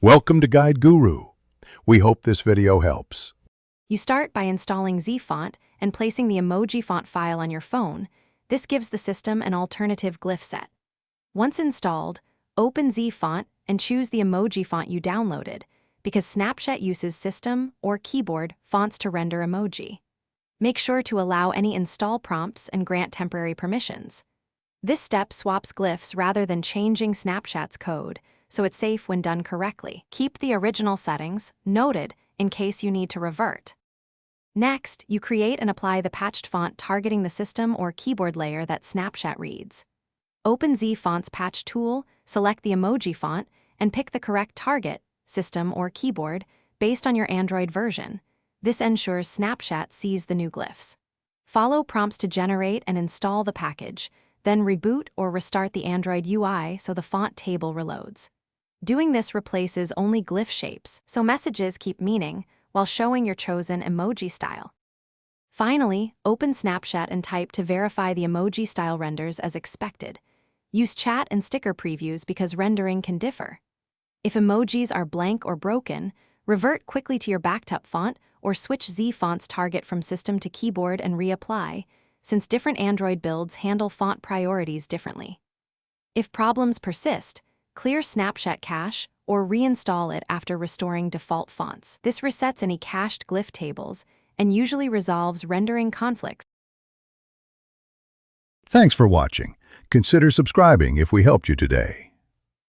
Welcome to Guide Guru. We hope this video helps. You start by installing Zfont and placing the emoji font file on your phone. This gives the system an alternative glyph set. Once installed, open Zfont and choose the emoji font you downloaded, because Snapchat uses system or keyboard fonts to render emoji. Make sure to allow any install prompts and grant temporary permissions. This step swaps glyphs rather than changing Snapchat's code, so it's safe when done correctly. Keep the original settings noted in case you need to revert. Next, you create and apply the patched font targeting the system or keyboard layer that Snapchat reads. Open Zfont's patch tool, select the emoji font, and pick the correct target, system or keyboard, based on your Android version. This ensures Snapchat sees the new glyphs. Follow prompts to generate and install the package, then reboot or restart the Android UI so the font table reloads. Doing this replaces only glyph shapes, so messages keep meaning while showing your chosen emoji style. Finally, open Snapchat and type to verify the emoji style renders as expected. Use chat and sticker previews because rendering can differ. If emojis are blank or broken, revert quickly to your backup font or switch Zfont's target from system to keyboard and reapply, since different Android builds handle font priorities differently. If problems persist, clear Snapchat cache or reinstall it after restoring default fonts. This resets any cached glyph tables and usually resolves rendering conflicts. Thanks for watching. Consider subscribing if we helped you today.